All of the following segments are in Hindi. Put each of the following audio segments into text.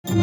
हरिः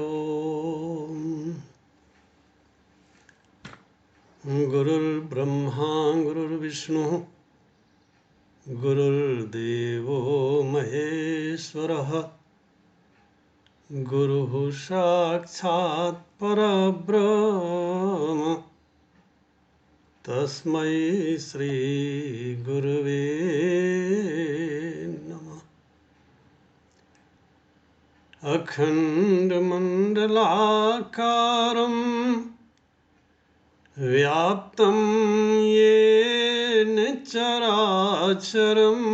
ओम्। गुरुर्ब्रह्मा गुरुर्विष्णुः गुरुर्देवो महेश्वरः गुरुः साक्षात् परब्रह्म तस्मै श्री गुरुवे नमः। अखण्डमण्डलाकारम् व्याप्तं येन चराचरम्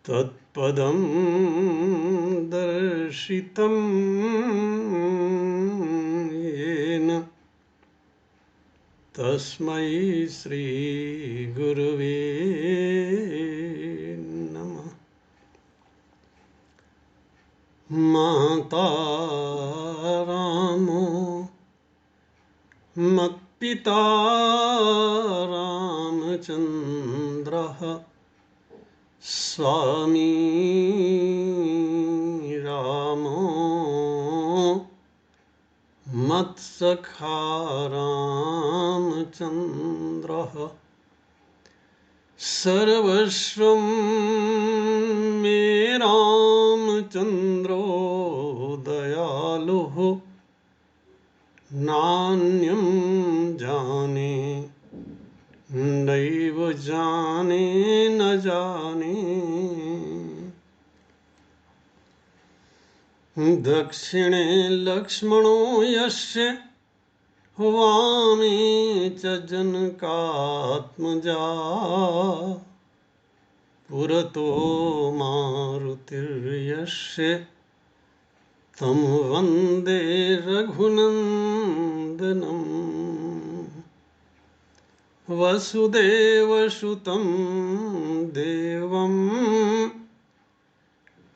तत्पदं दर्शितं येन तस्मै श्री गुरुवे नमः। माता रामो मत्पिता रामचन्द्रः स्वामी रामो मत्सखा रामचन्द्रः सर्वस्वं मे रामचन्द्रो दयालुः नान्यं जाने नैव जाने न जाने। दक्षिणे लक्ष्मणो यस्य वामे च जनकात्मजा पुरतो मारुतिर्यस्य तं वन्दे रघुनन्दनम्। वसुदेवसुतं देवं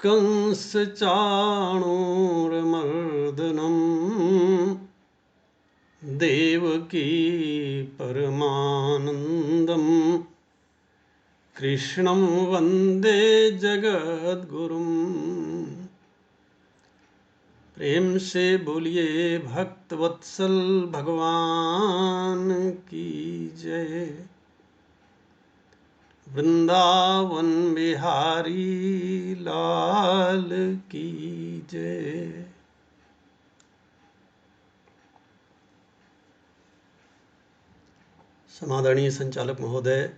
कंसचाणूरमर्दनं देवकी परमानन्दं कृष्णं वन्दे जगद्गुरुम्। प्रेम से बोलिए भक्तवत्सल भगवान की जय। वृंदावन बिहारी लाल की जय। समादरणीय संचालक महोदय,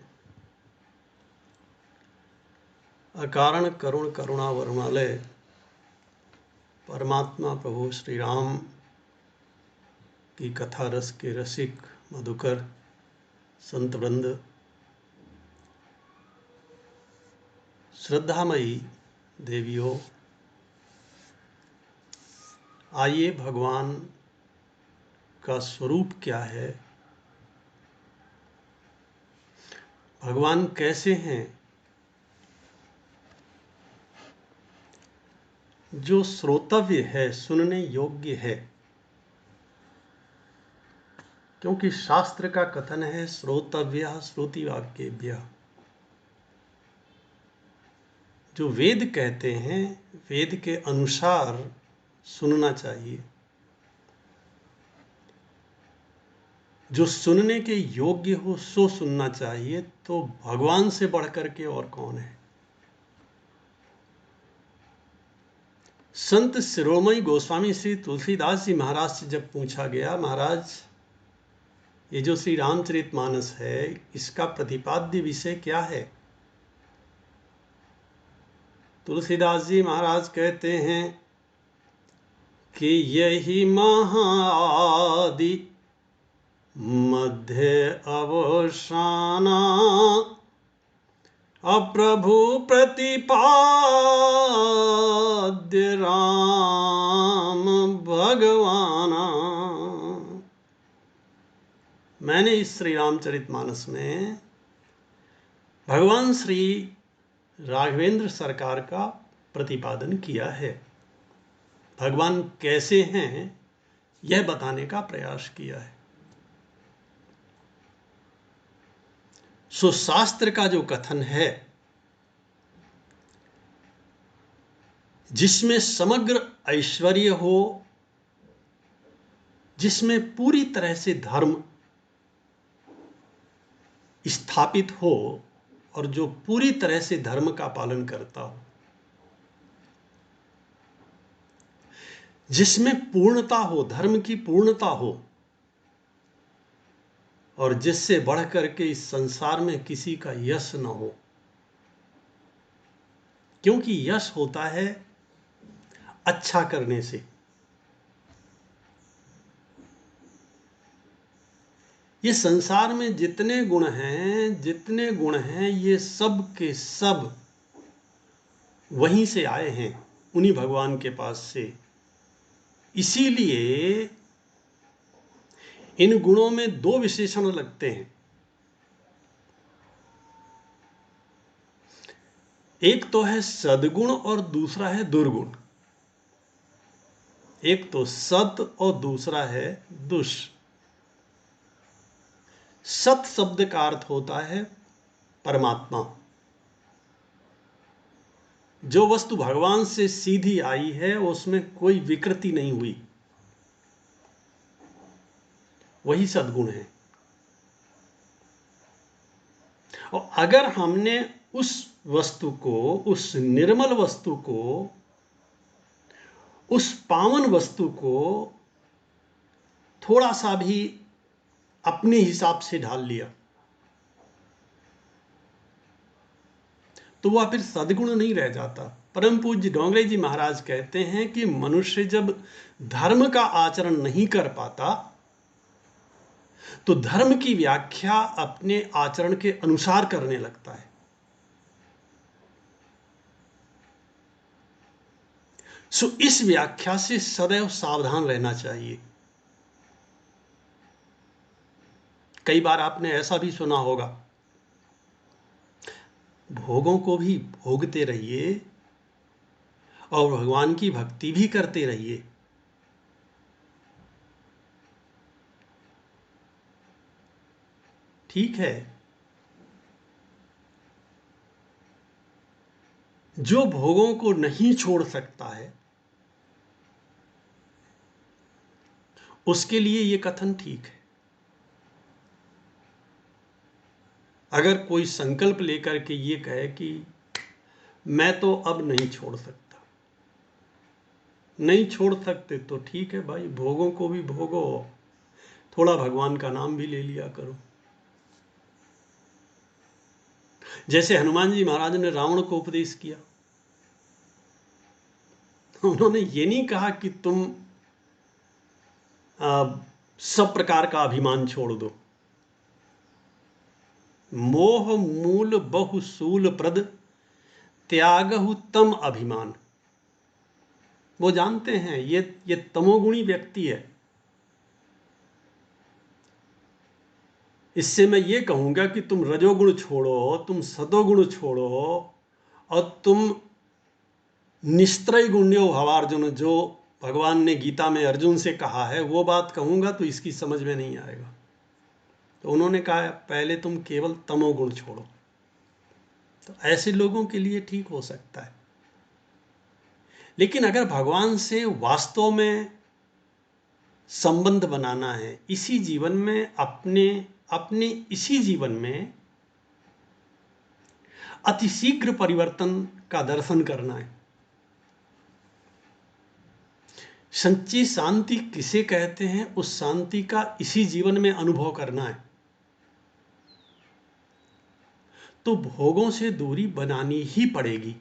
अकारण करुण करुणा वरुणालय परमात्मा प्रभु श्री राम की कथा रस के रसिक मधुकर संत वृंद, श्रद्धामयी देवियों, आइए भगवान का स्वरूप क्या है, भगवान कैसे हैं, जो श्रोतव्य है, सुनने योग्य है। क्योंकि शास्त्र का कथन है श्रोतव्य श्रुतिवाक्येभ्यः। जो वेद कहते हैं, वेद के अनुसार सुनना चाहिए। जो सुनने के योग्य हो सो सुनना चाहिए। तो भगवान से बढ़कर के और कौन है? संत शिरोमणि गोस्वामी श्री तुलसीदास जी महाराज से जब पूछा गया, महाराज ये जो श्री रामचरितमानस है, इसका प्रतिपाद्य विषय क्या है? तुलसीदास जी महाराज कहते हैं कि यही महाआदि मध्य अवसाना अप्रभु प्रतिपाद्य राम भगवाना। मैंने इस श्री रामचरितमानस में भगवान श्री राघवेंद्र सरकार का प्रतिपादन किया है। भगवान कैसे हैं यह बताने का प्रयास किया है। सो शास्त्र का जो कथन है, जिसमें समग्र ऐश्वर्य हो, जिसमें पूरी तरह से धर्म स्थापित हो और जो पूरी तरह से धर्म का पालन करता हो, जिसमें पूर्णता हो, धर्म की पूर्णता हो, और जिससे बढ़ करके इस संसार में किसी का यश न हो। क्योंकि यश होता है अच्छा करने से। ये संसार में जितने गुण हैं, ये सब के सब वहीं से आए हैं, उन्हीं भगवान के पास से। इसीलिए इन गुणों में दो विशेषण लगते हैं। एक तो है सद्गुण और दूसरा है दुर्गुण। एक तो सत और दूसरा है दुष। सत शब्द का अर्थ होता है परमात्मा। जो वस्तु भगवान से सीधी आई है उसमें कोई विकृति नहीं हुई, वही सद्गुण है। और अगर हमने उस वस्तु को, उस निर्मल वस्तु को, उस पावन वस्तु को थोड़ा सा भी अपने हिसाब से ढाल लिया, तो वह फिर सद्गुण नहीं रह जाता। परम पूज्य डोंगरे जी महाराज कहते हैं कि मनुष्य जब धर्म का आचरण नहीं कर पाता तो धर्म की व्याख्या अपने आचरण के अनुसार करने लगता है। सो इस व्याख्या से सदैव सावधान रहना चाहिए। कई बार आपने ऐसा भी सुना होगा, भोगों को भी भोगते रहिए और भगवान की भक्ति भी करते रहिए। ठीक है, जो भोगों को नहीं छोड़ सकता है उसके लिए यह कथन ठीक है। अगर कोई संकल्प लेकर के ये कहे कि मैं तो अब नहीं छोड़ सकता, नहीं छोड़ सकते, तो ठीक है भाई, भोगों को भी भोगो, थोड़ा भगवान का नाम भी ले लिया करो। जैसे हनुमान जी महाराज ने रावण को उपदेश किया, उन्होंने ये नहीं कहा कि तुम सब प्रकार का अभिमान छोड़ दो। मोह मूल बहुसूल प्रद त्यागहु तम अभिमान। वो जानते हैं ये तमोगुणी व्यक्ति है। इससे मैं ये कहूंगा कि तुम रजोगुण छोड़ो, तुम सतोगुण छोड़ो और तुम निस्त्रय गुण्यो भवार्जुन, जो भगवान ने गीता में अर्जुन से कहा है, वो बात कहूंगा तो इसकी समझ में नहीं आएगा। तो उन्होंने कहा पहले तुम केवल तमोगुण छोड़ो। तो ऐसे लोगों के लिए ठीक हो सकता है, लेकिन अगर भगवान से वास्तव में संबंध बनाना है, इसी जीवन में अपने अपने इसी जीवन में अतिशीघ्र परिवर्तन का दर्शन करना है, सच्ची शांति किसे कहते हैं, उस शांति का इसी जीवन में अनुभव करना है, तो भोगों से दूरी बनानी ही पड़ेगी।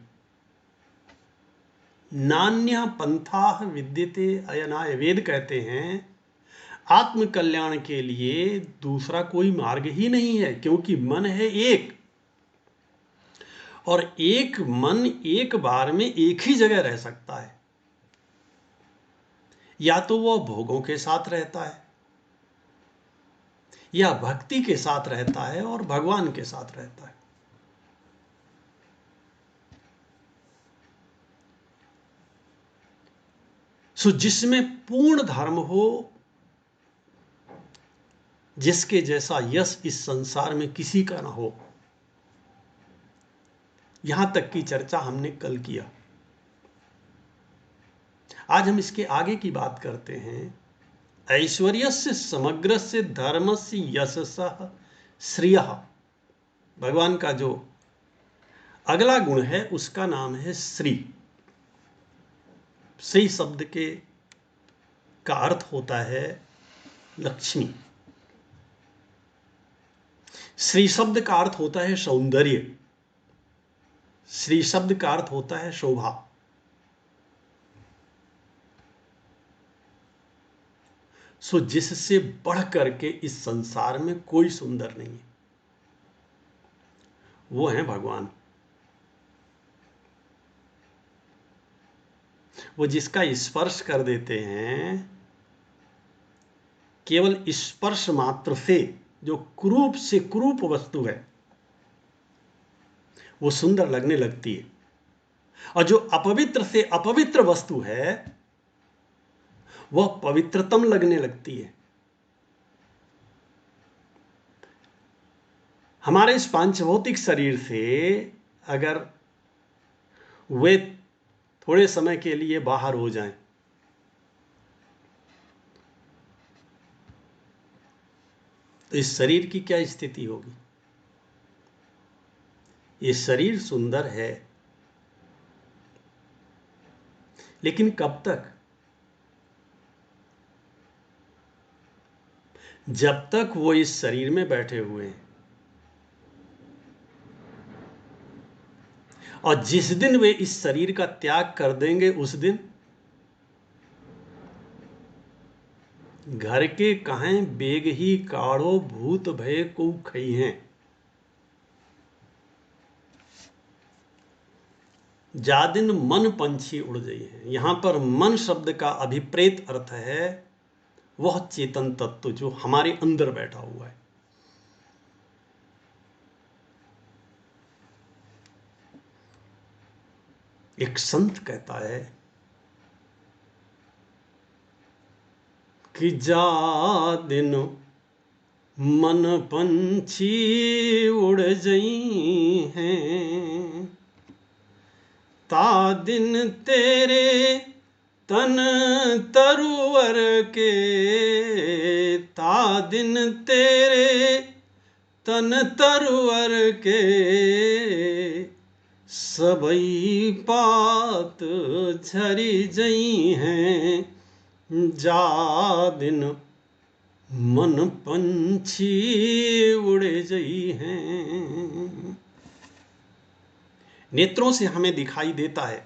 नान्य पंथा विद्यते अयनाय, वेद कहते हैं आत्म कल्याण के लिए दूसरा कोई मार्ग ही नहीं है, क्योंकि मन है एक, और एक मन एक बार में एक ही जगह रह सकता है। या तो वह भोगों के साथ रहता है, या भक्ति के साथ रहता है और भगवान के साथ रहता है। सो जिसमें पूर्ण धर्म हो, जिसके जैसा यश इस संसार में किसी का ना हो, यहां तक की चर्चा हमने कल किया। आज हम इसके आगे की बात करते हैं। ऐश्वर्यस्य समग्रस्य धर्मस्य यशसः श्रियः, भगवान का जो अगला गुण है उसका नाम है श्री। श्री शब्द के का अर्थ होता है लक्ष्मी। श्री शब्द का अर्थ होता है सौंदर्य। श्री शब्द का अर्थ होता है शोभा। सो जिससे बढ़ करके इस संसार में कोई सुंदर नहीं है, वो है भगवान। वो जिसका स्पर्श कर देते हैं, केवल स्पर्श मात्र से जो कुरूप से कुरूप वस्तु है वो सुंदर लगने लगती है, और जो अपवित्र से अपवित्र वस्तु है वह पवित्रतम लगने लगती है। हमारे इस पांचभौतिक शरीर से अगर वे थोड़े समय के लिए बाहर हो जाएं, तो इस शरीर की क्या स्थिति होगी? ये शरीर सुंदर है, लेकिन कब तक? जब तक वो इस शरीर में बैठे हुए हैं। और जिस दिन वे इस शरीर का त्याग कर देंगे, उस दिन घर के कहें बेग ही काढ़ो, भूत भय को खई हैं। जा दिन मन पंछी उड़ गई है। यहां पर मन शब्द का अभिप्रेत अर्थ है वह चेतन तत्व जो हमारे अंदर बैठा हुआ है। एक संत कहता है कि जा दिन मन पंछी उड़ गई हैं, ता दिन तेरे तन तरुवर के, ता दिन तेरे तन तरुवर के, सबई पात झरी जई हैं, जा दिन मन पंछी उड़े जई हैं। नेत्रों से हमें दिखाई देता है,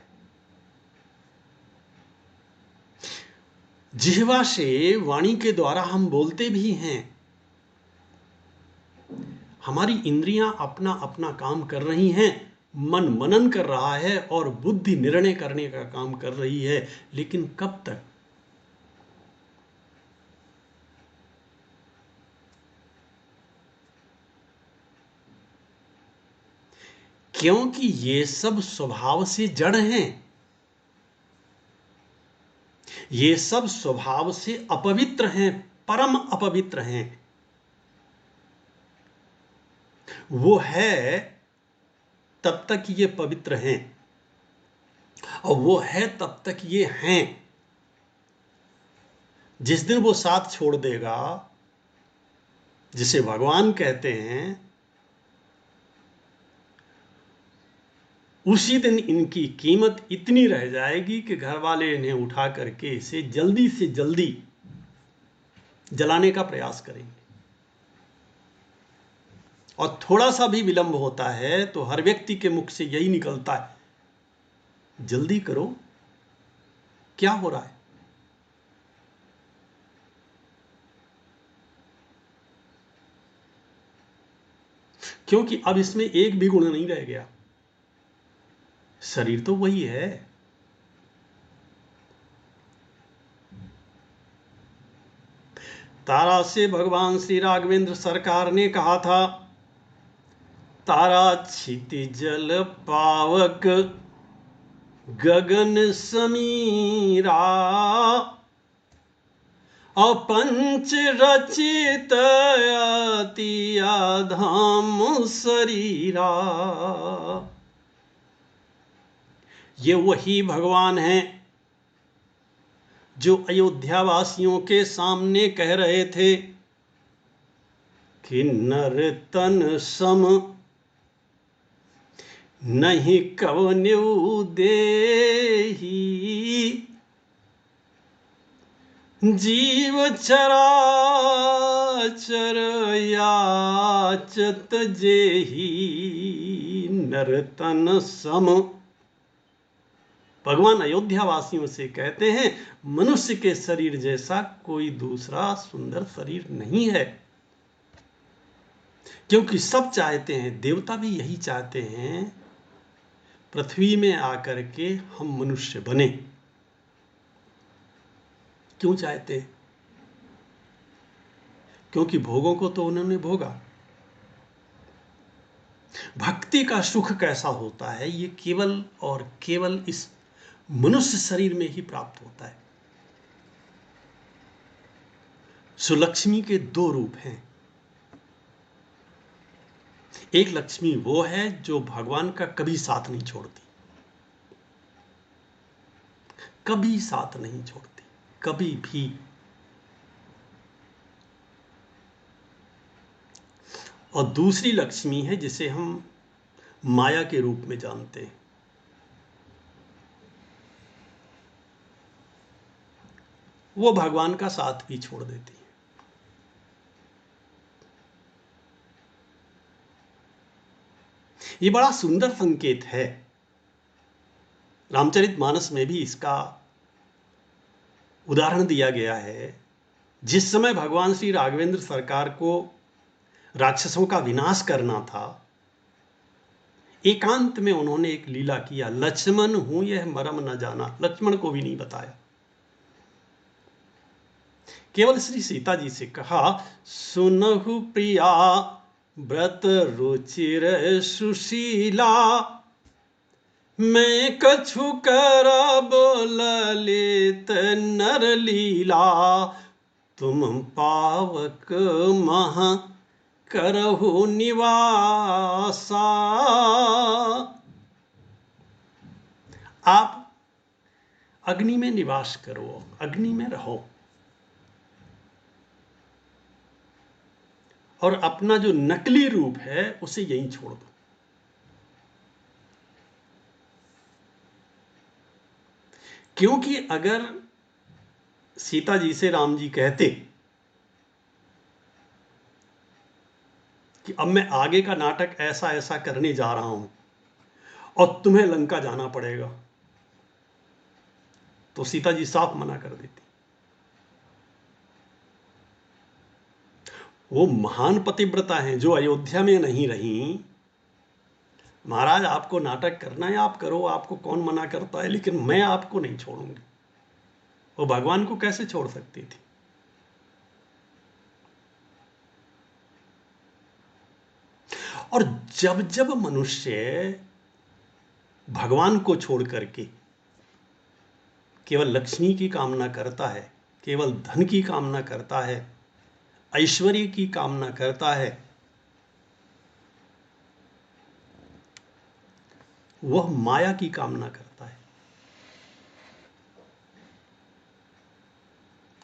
जिह्वा से वाणी के द्वारा हम बोलते भी हैं। हमारी इंद्रियां अपना अपना काम कर रही हैं, मन मनन कर रहा है और बुद्धि निर्णय करने का काम कर रही है, लेकिन कब तक? क्योंकि ये सब स्वभाव से जड़ हैं। ये सब स्वभाव से अपवित्र हैं, परम अपवित्र हैं। वो है तब तक ये पवित्र हैं, और वो है तब तक ये हैं। जिस दिन वो साथ छोड़ देगा, जिसे भगवान कहते हैं, उसी दिन इनकी कीमत इतनी रह जाएगी कि घर वाले इन्हें उठा करके इसे जल्दी से जल्दी जलाने का प्रयास करेंगे। और थोड़ा सा भी विलंब होता है तो हर व्यक्ति के मुख से यही निकलता है, जल्दी करो, क्या हो रहा है। क्योंकि अब इसमें एक भी गुण नहीं रह गया, शरीर तो वही है। तारा से भगवान श्री राघवेंद्र सरकार ने कहा था, तारा क्षितिजल पावक गगन समीरा, अपंच रचित अति धाम शरीरा। ये वही भगवान हैं जो अयोध्या वासियों के सामने कह रहे थे कि नर तन सम नहीं कवन्यु देही, जीव चराचर याचत जेही, नर तन सम। भगवान अयोध्या वासियों से कहते हैं, मनुष्य के शरीर जैसा कोई दूसरा सुंदर शरीर नहीं है। क्योंकि सब चाहते हैं, देवता भी यही चाहते हैं, पृथ्वी में आकर के हम मनुष्य बने। क्यों चाहते हैं? क्योंकि भोगों को तो उन्होंने भोगा। भक्ति का सुख कैसा होता है, ये केवल और केवल इस मनुष्य शरीर में ही प्राप्त होता है। सुलक्ष्मी के दो रूप हैं। एक लक्ष्मी वो है जो भगवान का कभी साथ नहीं छोड़ती, कभी साथ नहीं छोड़ती, कभी भी। और दूसरी लक्ष्मी है जिसे हम माया के रूप में जानते हैं। वो भगवान का साथ भी छोड़ देती है। ये बड़ा सुंदर संकेत है। रामचरितमानस में भी इसका उदाहरण दिया गया है। जिस समय भगवान श्री राघवेंद्र सरकार को राक्षसों का विनाश करना था, एकांत में उन्होंने एक लीला किया। लक्ष्मण हूं यह मरम न जाना, लक्ष्मण को भी नहीं बताया। केवल श्री सीता जी से कहा, सुनहु प्रिया व्रत रुचिर सुशीला, मैं कछु करब ललित नर लीला, तुम पावक महा करहु निवासा। आप अग्नि में निवास करो, अग्नि में रहो, और अपना जो नकली रूप है उसे यहीं छोड़ दो। क्योंकि अगर सीता जी से राम जी कहते कि अब मैं आगे का नाटक ऐसा ऐसा करने जा रहा हूं और तुम्हें लंका जाना पड़ेगा, तो सीता जी साफ मना कर देती। वो महान पतिव्रता हैं जो अयोध्या में नहीं रही। महाराज आपको नाटक करना है आप करो, आपको कौन मना करता है, लेकिन मैं आपको नहीं छोड़ूंगी। वो भगवान को कैसे छोड़ सकती थी? और जब जब मनुष्य भगवान को छोड़ करके केवल लक्ष्मी की कामना करता है, केवल धन की कामना करता है, ऐश्वर्य की कामना करता है, वह माया की कामना करता है।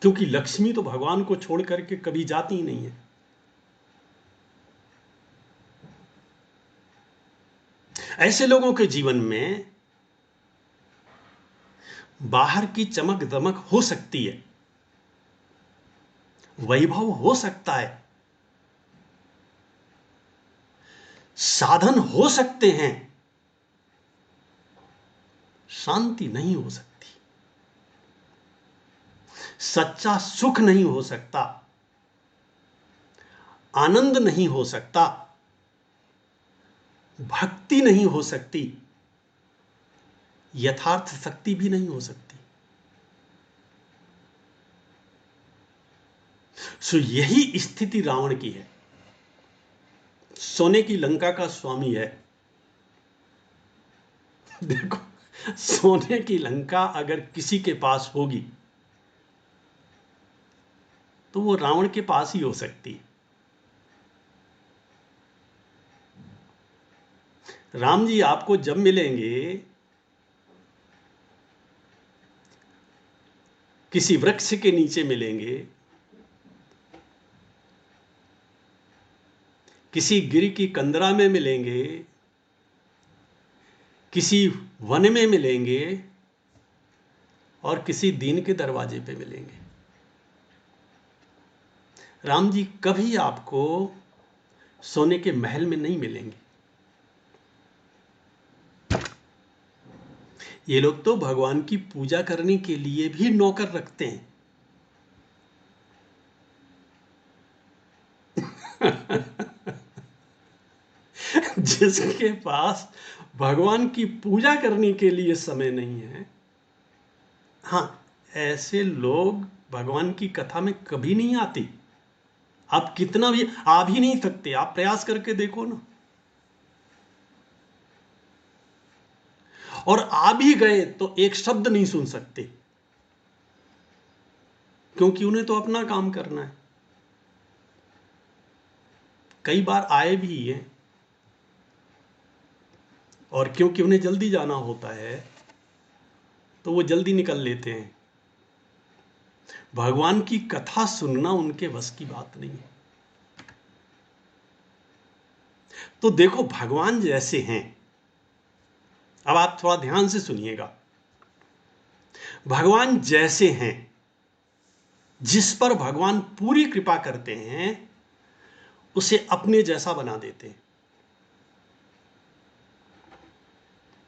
क्योंकि लक्ष्मी तो भगवान को छोड़ करके कभी जाती ही नहीं है। ऐसे लोगों के जीवन में बाहर की चमक दमक हो सकती है, वैभव हो सकता है, साधन हो सकते हैं, शांति नहीं हो सकती, सच्चा सुख नहीं हो सकता, आनंद नहीं हो सकता, भक्ति नहीं हो सकती, यथार्थ शक्ति भी नहीं हो सकती। सो यही स्थिति रावण की है। सोने की लंका का स्वामी है। देखो, सोने की लंका अगर किसी के पास होगी तो वो रावण के पास ही हो सकती है। राम जी आपको जब मिलेंगे किसी वृक्ष के नीचे मिलेंगे, किसी गिर की कंदरा में मिलेंगे, किसी वन में मिलेंगे और किसी दीन के दरवाजे पे मिलेंगे। राम जी कभी आपको सोने के महल में नहीं मिलेंगे। ये लोग तो भगवान की पूजा करने के लिए भी नौकर रखते हैं। जिसके पास भगवान की पूजा करने के लिए समय नहीं है, हाँ, ऐसे लोग भगवान की कथा में कभी नहीं आते। आप कितना भी आ भी नहीं सकते, आप प्रयास करके देखो ना। और आ भी गए तो एक शब्द नहीं सुन सकते, क्योंकि उन्हें तो अपना काम करना है। कई बार आए भी हैं और क्योंकि उन्हें जल्दी जाना होता है तो वो जल्दी निकल लेते हैं। भगवान की कथा सुनना उनके बस की बात नहीं है। तो देखो, भगवान जैसे हैं, अब आप थोड़ा ध्यान से सुनिएगा। भगवान जैसे हैं, जिस पर भगवान पूरी कृपा करते हैं, उसे अपने जैसा बना देते हैं।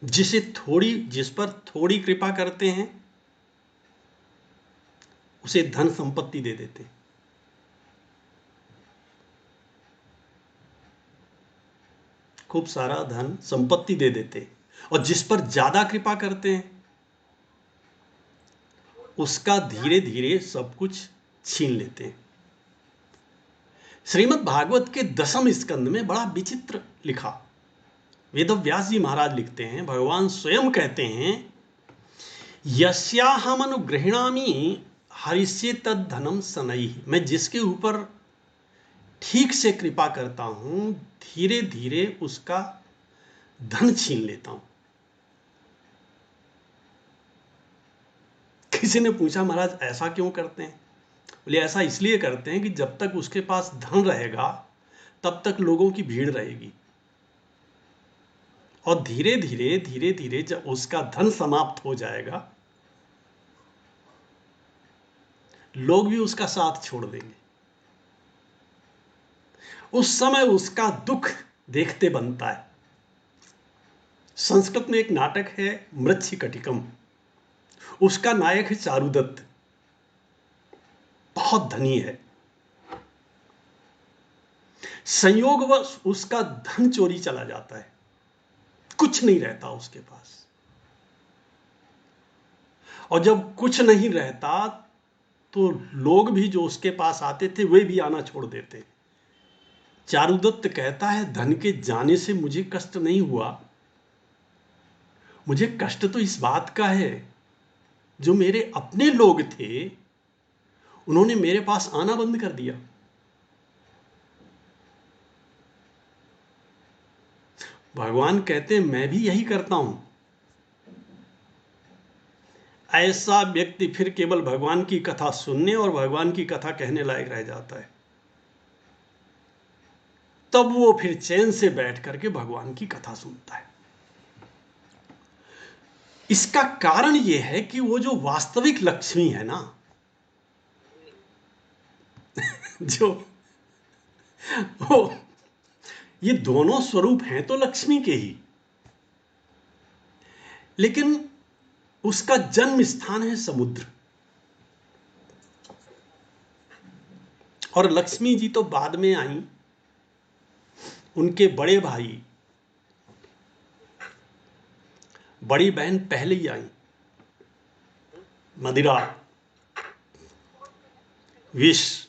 जिस पर थोड़ी कृपा करते हैं, उसे धन संपत्ति दे देते हैं। खूब सारा धन संपत्ति दे देते हैं। और जिस पर ज्यादा कृपा करते हैं, उसका धीरे धीरे सब कुछ छीन लेते हैं। श्रीमद् भागवत के 10वें स्कंद में बड़ा विचित्र लिखा। वेदव्यास जी महाराज लिखते हैं, भगवान स्वयं कहते हैं, यस्याहम अनुगृह्णामि हरिष्ये तद धनम सनैः। मैं जिसके ऊपर ठीक से कृपा करता हूं, धीरे धीरे उसका धन छीन लेता हूं। किसी ने पूछा, महाराज ऐसा क्यों करते हैं? बोले, ऐसा इसलिए करते हैं कि जब तक उसके पास धन रहेगा तब तक लोगों की भीड़ रहेगी, और धीरे धीरे जब उसका धन समाप्त हो जाएगा, लोग भी उसका साथ छोड़ देंगे। उस समय उसका दुख देखते बनता है। संस्कृत में एक नाटक है मृच्छकटिकम, उसका नायक है चारुदत्त। बहुत धनी है, संयोगवश उसका धन चोरी चला जाता है, कुछ नहीं रहता उसके पास। और जब कुछ नहीं रहता तो लोग भी जो उसके पास आते थे वे भी आना छोड़ देते। चारुदत्त कहता है, धन के जाने से मुझे कष्ट नहीं हुआ, मुझे कष्ट तो इस बात का है जो मेरे अपने लोग थे, उन्होंने मेरे पास आना बंद कर दिया। भगवान कहते हैं मैं भी यही करता हूं। ऐसा व्यक्ति फिर केवल भगवान की कथा सुनने और भगवान की कथा कहने लायक रह जाता है। तब वो फिर चैन से बैठ करके भगवान की कथा सुनता है। इसका कारण यह है कि वो जो वास्तविक लक्ष्मी है ना, जो वो ये दोनों स्वरूप हैं तो लक्ष्मी के ही, लेकिन उसका जन्म स्थान है समुद्र। और लक्ष्मी जी तो बाद में आई, उनके बड़े भाई, बड़ी बहन पहले ही आई। मदिरा, विष,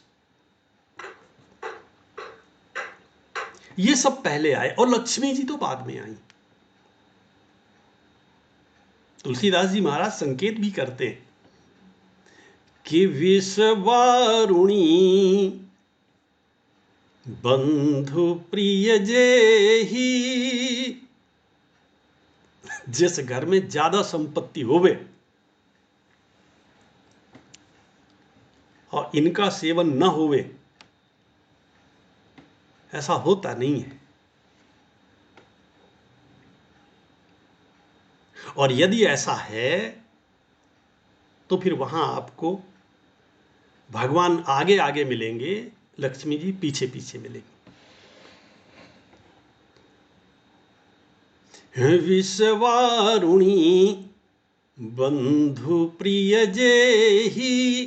ये सब पहले आए और लक्ष्मी जी तो बाद में आई। तुलसीदास जी महाराज संकेत भी करते हैं कि विष वारुणी बंधु प्रिय जेही। जिस घर में ज्यादा संपत्ति होवे और इनका सेवन न होवे, ऐसा होता नहीं है। और यदि ऐसा है तो फिर वहां आपको भगवान आगे आगे मिलेंगे, लक्ष्मी जी पीछे पीछे मिलेंगे। विषवारुणी बंधु प्रिय जेही,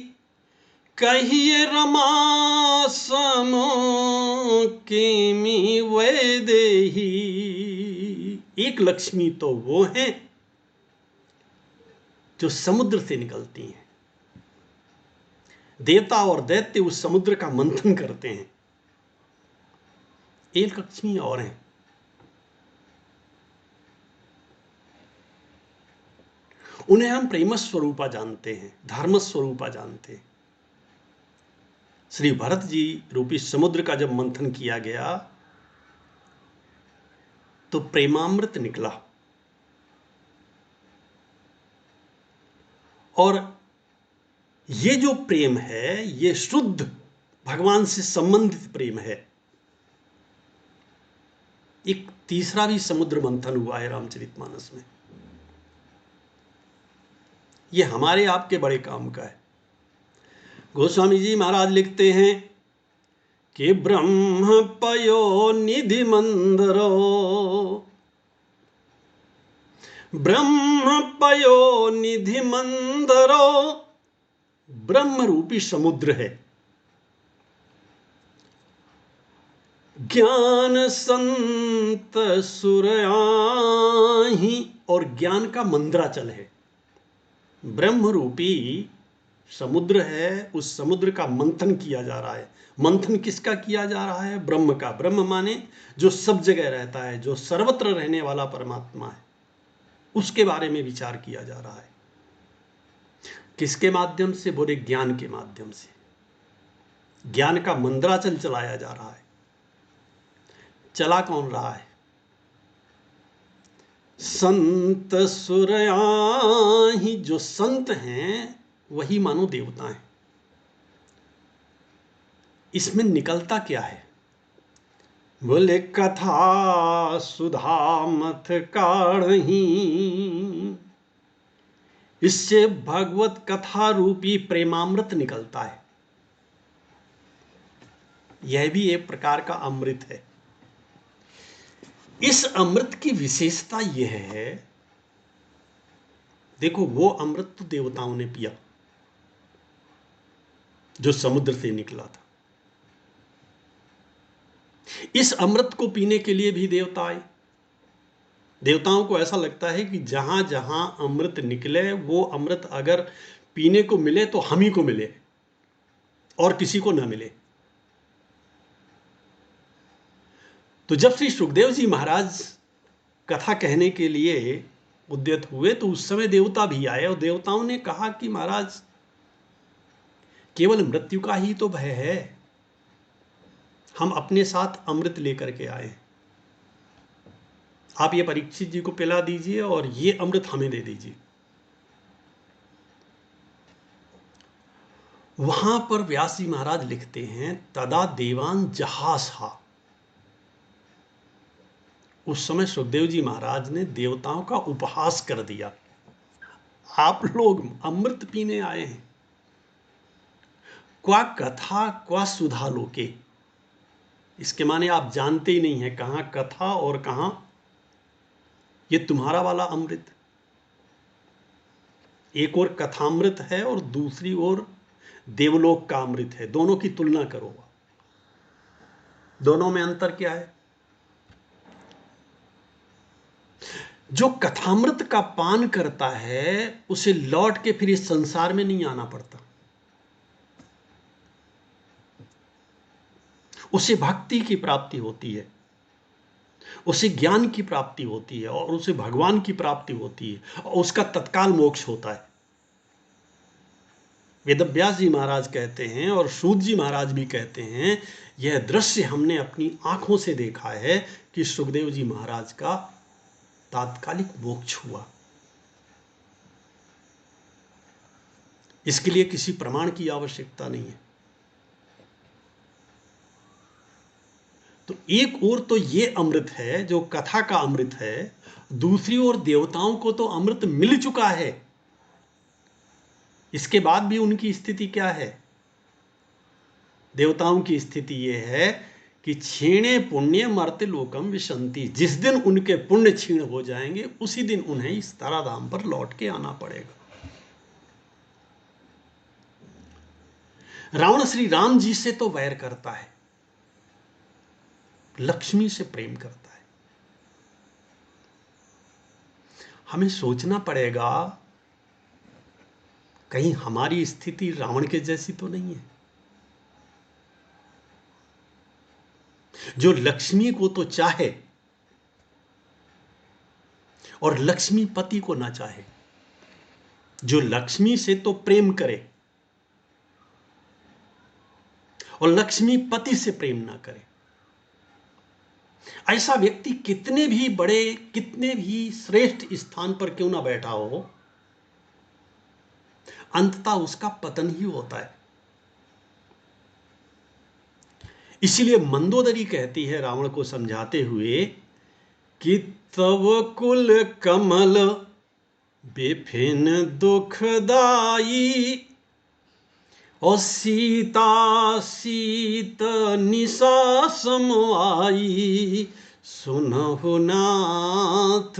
कहिए रमा समो केमी वैदेही। एक लक्ष्मी तो वो है जो समुद्र से निकलती हैं। देवता और दैत्य उस समुद्र का मंथन करते हैं। एक लक्ष्मी और है, उन्हें हम प्रेम स्वरूपा जानते हैं, धर्म स्वरूपा जानते हैं। श्री भरत जी रूपी समुद्र का जब मंथन किया गया तो प्रेमामृत निकला। और ये जो प्रेम है, ये शुद्ध भगवान से संबंधित प्रेम है। एक तीसरा भी समुद्र मंथन हुआ है रामचरितमानस में, ये हमारे आपके बड़े काम का है। गोस्वामी जी महाराज लिखते हैं कि ब्रह्म पयो निधि मंदरो, ब्रह्म पयो निधि मंदरो, ब्रह्म रूपी समुद्र है। ज्ञान संत सुरयाही, और ज्ञान का मंद्राचल है। ब्रह्म रूपी समुद्र है, उस समुद्र का मंथन किया जा रहा है। मंथन किसका किया जा रहा है? ब्रह्म का। ब्रह्म माने जो सब जगह रहता है, जो सर्वत्र रहने वाला परमात्मा है, उसके बारे में विचार किया जा रहा है। किसके माध्यम से? बोले ज्ञान के माध्यम से। ज्ञान का मंद्राचल चलाया जा रहा है। चला कौन रहा है? संत सुरयाही, जो संत हैं वही मानो देवता हैं। इसमें निकलता क्या है? बोले कथा सुधा मथ काढ़ही, इससे भगवत कथा रूपी प्रेमामृत निकलता है। यह भी एक प्रकार का अमृत है। इस अमृत की विशेषता यह है, देखो वो अमृत तो देवताओं ने पिया जो समुद्र से निकला था। इस अमृत को पीने के लिए भी देवता आए। देवताओं को ऐसा लगता है कि जहां जहां अमृत निकले, वो अमृत अगर पीने को मिले तो हम ही को मिले और किसी को ना मिले। तो जब श्री सुखदेव जी महाराज कथा कहने के लिए उद्यत हुए तो उस समय देवता भी आए और देवताओं ने कहा कि महाराज केवल मृत्यु का ही तो भय है, हम अपने साथ अमृत लेकर के आए, आप ये परीक्षित जी को पिला दीजिए और ये अमृत हमें दे दीजिए। वहां पर व्यास जी महाराज लिखते हैं, तदा देवान जहासा, उस समय सुखदेव जी महाराज ने देवताओं का उपहास कर दिया, आप लोग अमृत पीने आए हैं, क्वा कथा क्वा सुधा लोके, इसके माने आप जानते ही नहीं है कहां कथा और कहां ये तुम्हारा वाला अमृत। एक और कथामृत है और दूसरी ओर देवलोक का अमृत है, दोनों की तुलना करो, दोनों में अंतर क्या है? जो कथामृत का पान करता है उसे लौट के फिर इस संसार में नहीं आना पड़ता, उसे भक्ति की प्राप्ति होती है, उसे ज्ञान की प्राप्ति होती है और उसे भगवान की प्राप्ति होती है और उसका तत्काल मोक्ष होता है। वेदव्यास जी महाराज कहते हैं और सूत जी महाराज भी कहते हैं, यह दृश्य हमने अपनी आंखों से देखा है कि सुखदेव जी महाराज का तात्कालिक मोक्ष हुआ। इसके लिए किसी प्रमाण की आवश्यकता नहीं है। तो एक ओर तो ये अमृत है जो कथा का अमृत है, दूसरी ओर देवताओं को तो अमृत मिल चुका है, इसके बाद भी उनकी स्थिति क्या है? देवताओं की स्थिति यह है कि क्षीणे पुण्य मर्त्य लोकम विशंति, जिस दिन उनके पुण्य क्षीण हो जाएंगे उसी दिन उन्हें इस ताराधाम पर लौट के आना पड़ेगा। रावण श्री राम जी से तो वैर करता है, लक्ष्मी से प्रेम करता है। हमें सोचना पड़ेगा कहीं हमारी स्थिति रावण के जैसी तो नहीं है, जो लक्ष्मी को तो चाहे और लक्ष्मी पति को ना चाहे, जो लक्ष्मी से तो प्रेम करे और लक्ष्मी पति से प्रेम ना करे। ऐसा व्यक्ति कितने भी बड़े, कितने भी श्रेष्ठ स्थान पर क्यों ना बैठा हो, अंततः उसका पतन ही होता है। इसीलिए मंदोदरी कहती है रावण को समझाते हुए कि तव कुल कमल विपिन दुखदाई और सीता सीत निशा समाई, सुनहु नाथ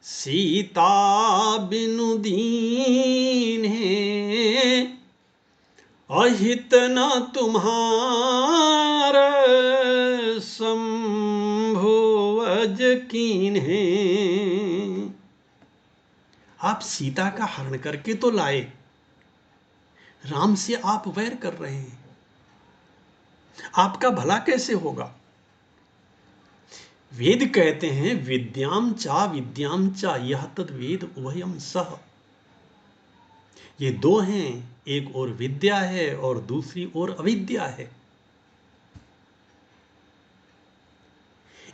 सीता बिनु दीन है, अहित न तुम्हार संभोज कीन है। आप सीता का हरण करके तो लाए, राम से आप वैर कर रहे हैं, आपका भला कैसे होगा? वेद कहते हैं विद्याम चा यह तद वेद उभयम सह, ये दो हैं, एक और विद्या है और दूसरी ओर अविद्या है।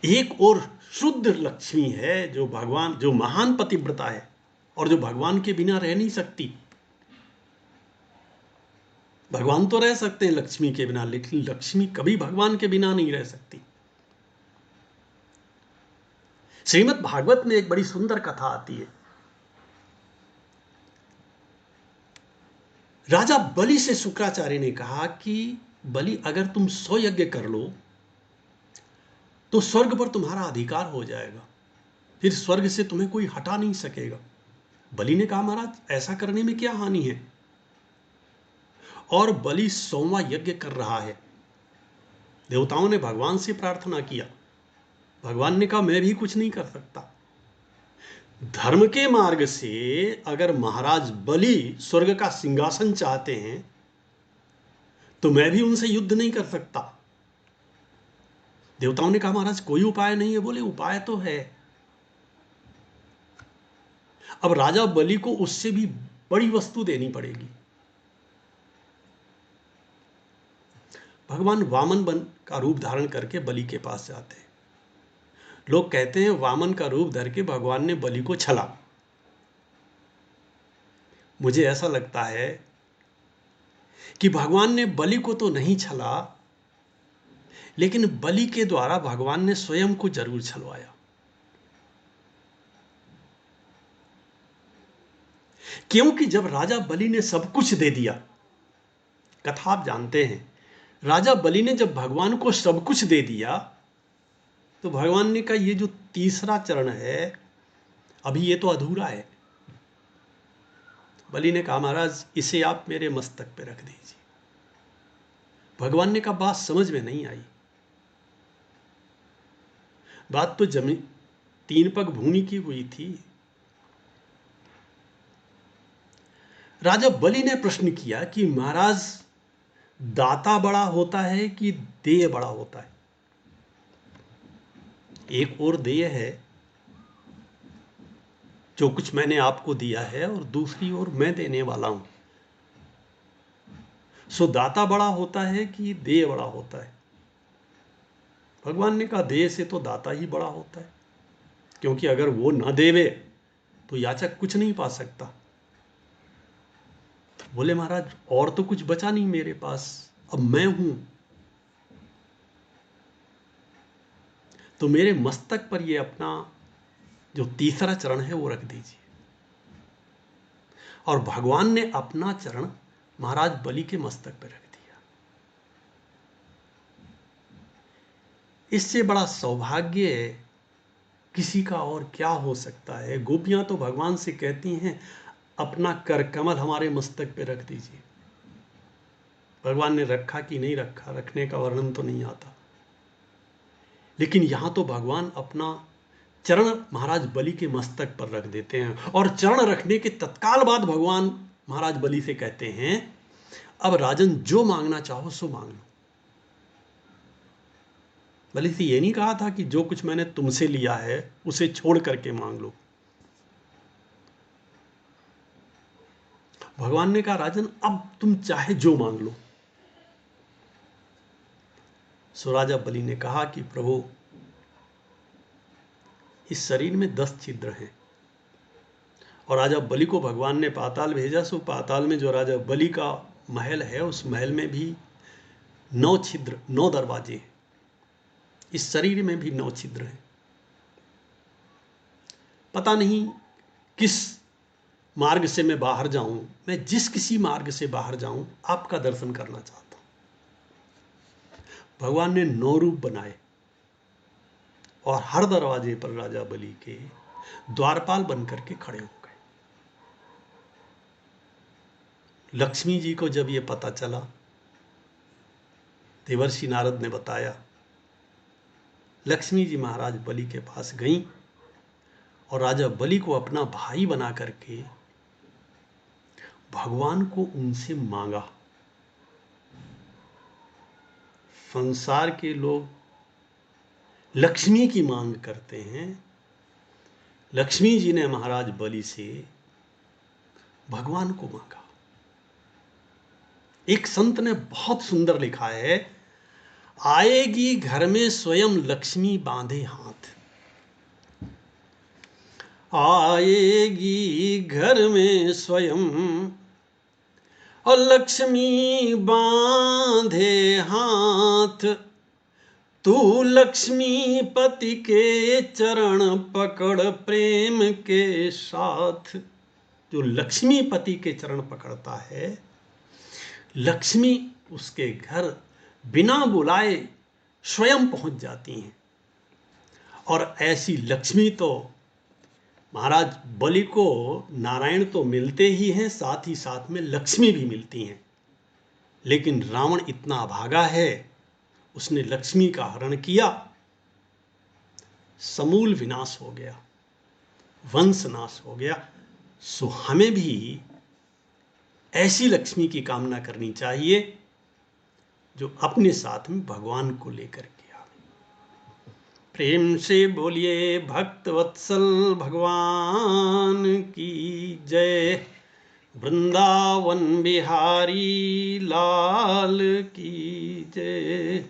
एक और शुद्ध लक्ष्मी है जो भगवान, जो महान पतिव्रता है और जो भगवान के बिना रह नहीं सकती। भगवान तो रह सकते हैं लक्ष्मी के बिना, लेकिन लक्ष्मी कभी भगवान के बिना नहीं रह सकती। श्रीमद् भागवत में एक बड़ी सुंदर कथा आती है। राजा बलि से शुक्राचार्य ने कहा कि बलि, अगर तुम 100 यज्ञ कर लो तो स्वर्ग पर तुम्हारा अधिकार हो जाएगा, फिर स्वर्ग से तुम्हें कोई हटा नहीं सकेगा। बलि ने कहा, महाराज ऐसा करने में क्या हानि है? और बलि 100वां यज्ञ कर रहा है। देवताओं ने भगवान से प्रार्थना किया, भगवान ने कहा मैं भी कुछ नहीं कर सकता। धर्म के मार्ग से अगर महाराज बलि स्वर्ग का सिंहासन चाहते हैं तो मैं भी उनसे युद्ध नहीं कर सकता। देवताओं ने कहा, महाराज कोई उपाय नहीं है? बोले उपाय तो है। अब राजा बलि को उससे भी बड़ी वस्तु देनी पड़ेगी। भगवान वामन बन का रूप धारण करके बलि के पास जाते हैं। लोग कहते हैं वामन का रूप धर के भगवान ने बलि को छला। मुझे ऐसा लगता है कि भगवान ने बलि को तो नहीं छला, लेकिन बलि के द्वारा भगवान ने स्वयं को जरूर छलवाया। क्योंकि जब राजा बलि ने सब कुछ दे दिया, कथा आप जानते हैं, राजा बलि ने जब भगवान को सब कुछ दे दिया तो भगवान ने कहा ये जो तीसरा चरण है अभी ये तो अधूरा है। बलि ने कहा महाराज इसे आप मेरे मस्तक पे रख दीजिए। भगवान ने कहा बात समझ में नहीं आई। बात तो जमीन 3 पग भूमि की हुई थी। राजा बलि ने प्रश्न किया कि महाराज दाता बड़ा होता है कि देय बड़ा होता है? एक और देय है जो कुछ मैंने आपको दिया है, और दूसरी ओर मैं देने वाला हूं। सो दाता बड़ा होता है कि देय बड़ा होता है? भगवान ने कहा देय से तो दाता ही बड़ा होता है, क्योंकि अगर वो न देवे तो याचक कुछ नहीं पा सकता। बोले महाराज और तो कुछ बचा नहीं मेरे पास, अब मैं हूं, तो मेरे मस्तक पर ये अपना जो तीसरा चरण है वो रख दीजिए। और भगवान ने अपना चरण महाराज बलि के मस्तक पर रख दिया। इससे बड़ा सौभाग्य किसी का और क्या हो सकता है। गोपियां तो भगवान से कहती हैं अपना कर कमल हमारे मस्तक पे रख दीजिए। भगवान ने रखा कि नहीं रखा, रखने का वर्णन तो नहीं आता, लेकिन यहां तो भगवान अपना चरण महाराज बलि के मस्तक पर रख देते हैं। और चरण रखने के तत्काल बाद भगवान महाराज बलि से कहते हैं अब राजन जो मांगना चाहो सो मांग लो। बलि से ये नहीं कहा था कि जो कुछ मैंने तुमसे लिया है उसे छोड़ करके मांग लो। भगवान ने कहा राजन अब तुम चाहे जो मांग लो। सो राजा बलि ने कहा कि प्रभु इस शरीर में 10 छिद्र हैं, और राजा बलि को भगवान ने पाताल भेजा। सो पाताल में जो राजा बलि का महल है उस महल में भी 9 छिद्र, 9 दरवाजे हैं। इस शरीर में भी 9 छिद्र हैं। पता नहीं किस मार्ग से मैं बाहर जाऊं, मैं जिस किसी मार्ग से बाहर जाऊं आपका दर्शन करना चाहता हूं। भगवान ने 9 रूप बनाए और हर दरवाजे पर राजा बलि के द्वारपाल बनकर के खड़े हो गए। लक्ष्मी जी को जब यह पता चला, देवर्षि नारद ने बताया, लक्ष्मी जी महाराज बलि के पास गईं और राजा बलि को अपना भाई बना करके भगवान को उनसे मांगा। संसार के लोग लक्ष्मी की मांग करते हैं, लक्ष्मी जी ने महाराज बलि से भगवान को मांगा। एक संत ने बहुत सुंदर लिखा है, आएगी घर में स्वयं लक्ष्मी बांधे हाथ। आएगी घर में स्वयं और लक्ष्मी बांधे हाथ, तू लक्ष्मी पति के चरण पकड़ प्रेम के साथ। जो लक्ष्मी पति के चरण पकड़ता है, लक्ष्मी उसके घर बिना बुलाए स्वयं पहुंच जाती हैं। और ऐसी लक्ष्मी तो महाराज बलि को नारायण तो मिलते ही हैं, साथ ही साथ में लक्ष्मी भी मिलती हैं। लेकिन रावण इतना अभागा है, उसने लक्ष्मी का हरण किया, समूल विनाश हो गया, वंश नाश हो गया। सो हमें भी ऐसी लक्ष्मी की कामना करनी चाहिए जो अपने साथ में भगवान को लेकर के आए। प्रेम से बोलिए भक्त वत्सल भगवान की जय। वृंदावन बिहारी लाल की जय।